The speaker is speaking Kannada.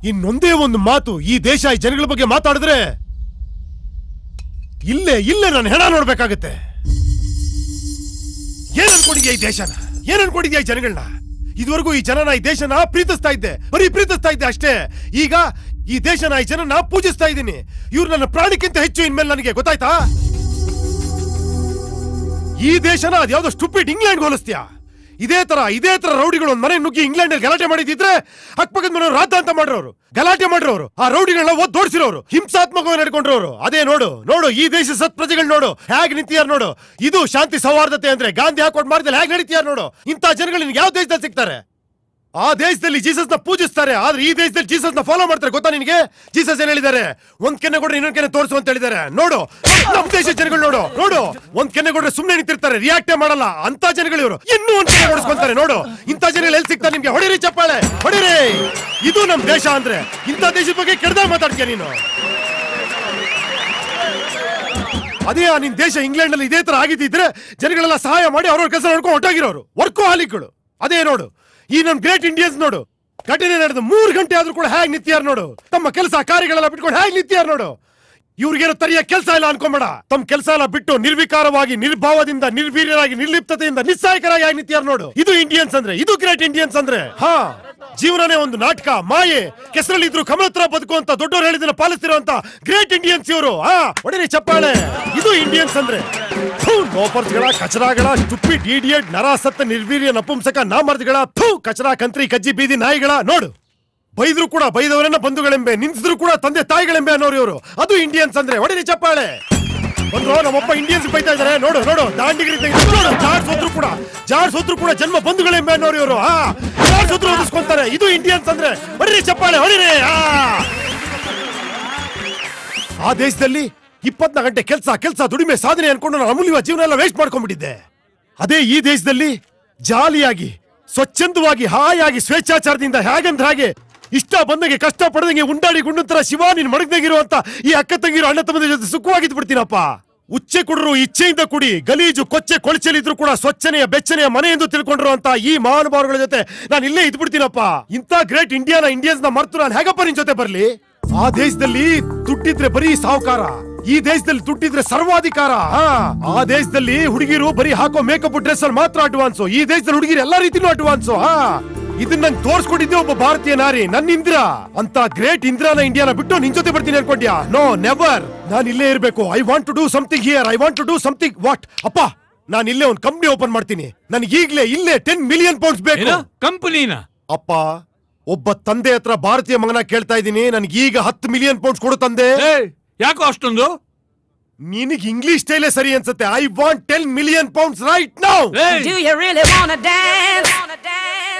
ಇನ್ನೊಂದೇ ಒಂದು ಮಾತು ಈ ದೇಶ ಈ ಜನಗಳ ಬಗ್ಗೆ ಮಾತಾಡಿದ್ರೆ ಇಲ್ಲೇ ನಾನು ಹೆಣ ನೋಡ್ಬೇಕಾಗತ್ತೆ. ಏನ್ ಅನ್ಕೊಂಡಿದ್ಯಾ ಈ ದೇಶನ? ಏನ್ ಅನ್ಕೊಂಡಿದ್ಯಾ ಈ ಜನಗಳನ್ನ? ಇದುವರೆಗೂ ಈ ಜನನ ಈ ದೇಶನ ಪ್ರೀತಿಸ್ತಾ ಇದ್ದೆ, ಬರೀ ಪ್ರೀತಿಸ್ತಾ ಇದ್ದೆ ಅಷ್ಟೇ. ಈಗ ಈ ದೇಶನ ಈ ಜನನ ಪೂಜಿಸ್ತಾ ಇದ್ದೀನಿ. ಇವ್ರು ನನ್ನ ಪ್ರಾಣಕ್ಕಿಂತ ಹೆಚ್ಚು ಇನ್ಮೇಲೆ ನನಗೆ ಗೊತ್ತಾಯ್ತಾ? ಈ ದೇಶನ ಅದ್ಯಾವ್ದೋ ಸ್ಟುಪಿಡ್ ಇಂಗ್ಲೆಂಡ್ ಹೋಲಿಸ್ತೀಯಾ? ಇದೇ ತರ ರೌಡಿಗಳು ಒಂದ್ ಮನೆ ನುಗ್ಗಿ ಇಂಗ್ಲೆಂಡ್ ಗಲಾಟೆ ಮಾಡಿದ್ರೆ ಅಕ್ಕಪಕ್ಕದ ಮನೆ ರಾಧ ಅಂತ ಮಾಡಿರೋರು, ಗಲಾಟೆ ಮಾಡಿರೋರು, ಆ ರೌಡಿಗಳನ್ನ ಓದೋಡ್ಸಿರೋರು, ಹಿಂಸಾತ್ಮಕವಾಗಿ ನಡ್ಕೊಂಡ್ರವ್ರು. ಅದೇ ನೋಡು ಈ ದೇಶ ಸತ್ ಪ್ರಜೆಗಳು ನೋಡು ಹೇಗ್ ನಿಂತಿಯಾರ ನೋಡು. ಇದು ಶಾಂತಿ ಸೌಹಾರ್ದತೆ ಅಂದ್ರೆ ಗಾಂಧಿ ಹಾಕೊಂಡು ಮಾಡಿದ್ರೆ ಹೇಗ್ ನಡೀತಿಯಾರ ನೋಡು. ಇಂಥ ಜನಗಳು ನಿನ್ಗೆ ಯಾವ ದೇಶದಲ್ಲಿ ಸಿಗ್ತಾರೆ? ಆ ದೇಶದಲ್ಲಿ ಜೀಸಸ್ ನ ಪೂಜಿಸ್ತಾರೆ, ಆದ್ರೆ ಈ ದೇಶದಲ್ಲಿ ಜೀಸಸ್ ನ ಫಾಲೋ ಮಾಡ್ತಾರೆ. ಗೊತ್ತಾ ನಿನಗೆ? ಜೀಸಸ್ ಏನ್ ಹೇಳಿದ್ದಾರೆ? ಒಂದ್ ಕೆನ್ನೆ ಕೊಡ್ರೆ ಇನ್ನೊಂದ್ ಕೆನ್ನೆ ತೋರಿಸು ಅಂತ ಹೇಳಿದ್ದಾರೆ. ನೋಡು ನಮ್ ದೇಶದ ಜನಗಳು ನೋಡು ಒಂದ್ ಕೆನ್ನೆ ಕೊಡ್ರೆ ಸುಮ್ನೆ ನಿಂತಿರ್ತಾರೆ, ರಿಯಾಕ್ಟೇ ಮಾಡಲ್ಲ. ಅಂತ ಜನಗಳು ಇವರು ಇನ್ನೂ ಒಂದ್ ಕೆನ್ನೆ ಕೊಡಿಸ್ಕೊಂತಾರೆ. ನೋಡು ಇಂಥ ಜನಗಳು ಎಲ್ಲಿ ಸಿಗ್ತಾರೆ ನಿಮ್ಗೆ? ಹೊಡಿರಿ ಚಪ್ಪಾಳೆ, ಹೊಡಿರಿ. ಇದು ನಮ್ ದೇಶ ಅಂದ್ರೆ. ಇಂಥ ದೇಶದ ಬಗ್ಗೆ ಕೆಡ್ದಾಗ ಮಾತಾಡ್ತೀಯ ನೀನು? ಅದೇ ನಿನ್ ದೇಶ ಇಂಗ್ಲೆಂಡ್ ಅಲ್ಲಿ ಇದೇ ತರ ಆಗಿದ್ದಿದ್ರೆ ಜನಗಳೆಲ್ಲ ಸಹಾಯ ಮಾಡಿ ಅವ್ರವ್ರ ಕೆಲಸ ನೋಡ್ಕೊಂಡು ಹೊಟ್ಟೋಗಿರೋರು ವರ್ಕೋಹಾಲಿಕ್ಗಳು. ಅದೇ ನೋಡು ಈ ನಮ್ ಗ್ರೇಟ್ ಇಂಡಿಯನ್ಸ್ ನೋಡು, ಘಟನೆ ನಡೆದು 3 ಗಂಟೆ ಆದ್ರೂ ಕೂಡ ಹೇಗ್ ನಿಂತಿಯಾರ ನೋಡು. ತಮ್ಮ ಕೆಲಸ ಕಾರ್ಯಗಳೆಲ್ಲ ಬಿಟ್ಕೊಂಡು ಹೇಗ್ ನಿಂತಿಯಾರ ನೋಡು. ಇವ್ರಿಗೇನೋ ತರಿಯ ಕೆಲಸ ಇಲ್ಲ ಅನ್ಕೊಂಬೇಡ. ತಮ್ಮ ಕೆಲಸ ಎಲ್ಲ ಬಿಟ್ಟು ನಿರ್ವಿಕಾರವಾಗಿ, ನಿರ್ಭಾವದಿಂದ, ನಿರ್ವೀರ್ಯರಾಗಿ, ನಿರ್ಲಿಪ್ತತೆಯಿಂದ, ನಿಸ್ಸಾಯಕರಾಗಿ ಆಗಿ ನಿಂತಿಯಾರ ನೋಡು. ಇದು ಇಂಡಿಯನ್ಸ್ ಅಂದ್ರೆ, ಇದು ಗ್ರೇಟ್ ಇಂಡಿಯನ್ಸ್ ಅಂದ್ರೆ. ಜೀವನನೇ ಒಂದು ನಾಟಕ, ಮಾಯೆ, ಕೆಸರಲ್ಲಿದ್ರು ಕಮಲತ್ರ ಬದುಕುವಂತ ದೊಡ್ಡವರು ಹೇಳಿದನ್ನ ಪಾಲಿಸ್ತಿರುವಂತ ಗ್ರೇಟ್ ಇಂಡಿಯನ್ಸ್ ಇವರು. ಒಡನೆ ಚಪ್ಪಾಳೆ. ಇದು ಇಂಡಿಯನ್ಸ್ ಅಂದ್ರೆ. ನೋಪರ್ಸ್ಗಳ, ಕಚರಾಗಳ, ಸ್ಟುಪಿಡ್ ಇಡಿಯಟ್, ನರಾಸತ್ತ, ನಿರ್ವೀರ್ಯ, ನಪುಂಸಕ, ನಾಮರ್ದಿಗಳ, ಕಚರಾ, ಕಂತ್ರಿ, ಕಜ್ಜಿ, ಬೀದಿ ನಾಯಿಗಳ. ನೋಡು ಬೈದ್ರು ಕೂಡ ಬೈದವರನ್ನ ಬಂಧುಗಳೆಂಬೆ, ನಿಂತಿದ್ರು ಕೂಡ ತಂದೆ ತಾಯಿಗಳೆಂಬೆ ಅನ್ನೋರು ಇವರು. ಅದು ಇಂಡಿಯನ್ಸ್ ಅಂದ್ರೆ. ಒಡನೆ ಚಪ್ಪಾಳೆ. ಬಂದ್ರು ನಮ್ಮಪ್ಪ ಇಂಡಿಯನ್ಸ್ ಬೈತಾ ಇದಾರೆ. ನೋಡು ದಾಂಡಿಗಿರಿ ಜಾಡ್ ಸೋದ್ರು ಕೂಡ ಜನ್ಮ ಬಂಧುಗಳೆಂಬೆ ಅನ್ನೋರು ಇವರು. ಸೋದ್ರು ಓದಿಸ್ಕೊಂತಾರೆ. ಇದು ಇಂಡಿಯನ್ಸ್ ಅಂದ್ರೆ. ಹೊಡಿರಿ ಚಪ್ಪಾಳೆ, ಹೊಡಿರಿ. ಆ ದೇಶದಲ್ಲಿ 24 ಗಂಟೆ ಕೆಲಸ ದುಡಿಮೆ ಸಾಧನೆ ಅನ್ಕೊಂಡು ನಾನು ಅಮೂಲ್ಯವಾದ ಜೀವನ ಎಲ್ಲ ವೇಸ್ಟ್ ಮಾಡ್ಕೊಂಡ್ಬಿಟ್ಟಿದ್ದೆ. ಅದೇ ಈ ದೇಶದಲ್ಲಿ ಜಾಲಿಯಾಗಿ, ಸ್ವಚ್ಛಂದವಾಗಿ, ಹಾಯಾಗಿ, ಸ್ವೇಚ್ಛಾಚಾರದಿಂದ ಹೇಗಂದ್ರೆ ಹಾಗೆ ಇಷ್ಟ ಬಂದಂಗೆ ಕಷ್ಟ ಪಡದಂಗೆ ಉಂಡಾಡಿ ಗುಂಡಂತರ ಶಿವ ನೀನ್ ಮಡಗ್ದಾಗಿರುವಂತ ಈ ಅಕ್ಕ ತಂಗಿರು ಅಣ್ಣ ತಮ್ಮದ ಜೊತೆ ಸುಖವಾಗಿದ್ದು ಬಿಡ್ತೀನಪ್ಪ. ಉಚ್ಚೆ ಕುಡ್ರು ಇಚ್ಛೆಯಿಂದ ಕುಡಿ, ಗಲೀಜು ಕೊಚ್ಚೆ ಕೊಳಚೆಲಿದ್ರು ಕೂಡ ಸ್ವಚ್ಛನೆಯ ಬೆಚ್ಚನೆಯ ಮನೆ ಎಂದು ತಿಳ್ಕೊಂಡಿರುವಂತ ಈ ಮಹಾನುಭಾವಗಳ ಜೊತೆ ನಾನು ಇಲ್ಲೇ ಇದ್ಬಿಡ್ತೀನಪ್ಪ. ಇಂಥ ಗ್ರೇಟ್ ಇಂಡಿಯನ್ಸ್ ನ ಮರ್ತು ನಾನು ಹೇಗಪ್ಪ ನಿನ್ ಜೊತೆ ಬರ್ಲಿ? ಆ ದೇಶದಲ್ಲಿ ದುಡ್ಡಿದ್ರೆ ಬರೀ ಸಾಹುಕಾರ, ಈ ದೇಶದಲ್ಲಿ ದುಡ್ಡಿದ್ರೆ ಸರ್ವಾಧಿಕಾರ. ಆ ದೇಶದಲ್ಲಿ ಹುಡುಗಿರು ಬರೀ ಹಾಕೋ ಮೇಕಪ್ ಡ್ರೆಸ್ ಅಲ್ಲಿ ಮಾತ್ರ ಅಡ್ವಾನ್ಸು, ಈ ದೇಶದಲ್ಲಿ ಹುಡುಗಿರು ಎಲ್ಲಾ ರೀತಿನೂ ಅಡ್ವಾನ್ಸು. ಇದನ್ನ ನಂಗೆ ತೋರ್ಸ್ಕೊಟ್ಟಿದ್ದೆ ಒಬ್ಬ ಭಾರತೀಯ ನಾರಿ, ನನ್ನ ಇಂದಿರಾ. ಅಂತ ಗ್ರೇಟ್ ಇಂದಿರಾನ ಇಂಡಿಯಾನ ಬಿಟ್ಟು ನಿನ್ ಜೊತೆ ಬರ್ತೀನಿ ಅನ್ಕೊಂಡ್ಯಾ? No, never. ನಾನು ಇಲ್ಲೇ ಇರ್ಬೇಕು. I want to do something here. I want to do something. What ಅಪ್ಪ, ನಾನು ಇಲ್ಲೇ ಒಂದು ಕಂಪ್ನಿ ಓಪನ್ ಮಾಡ್ತೀನಿ. ನನಗೆ ಈಗಲೇ ಇಲ್ಲೇ 10 ಮಿಲಿಯನ್ ಪೌಂಡ್ಸ್ ಬೇಕು. ಕಂಪನಿನ? ಅಪ್ಪ, ಒಬ್ಬ ತಂದೆ ಹತ್ರ ಭಾರತೀಯ ಮಗನ ಕೇಳ್ತಾ ಇದ್ದೀನಿ. ನನಗೆ ಈಗ 10 ಮಿಲಿಯನ್ ಪೌಂಡ್ಸ್ ಕೊಡು ತಂದೆ. ಯಾಕೋ ಅಷ್ಟೊಂದು? ನಿನಗೆ ಇಂಗ್ಲಿಷ್ ಸ್ಟೈಲೇ ಸರಿ ಅನ್ಸುತ್ತೆ. I want 10 million pounds right now. Do you really wanna dance?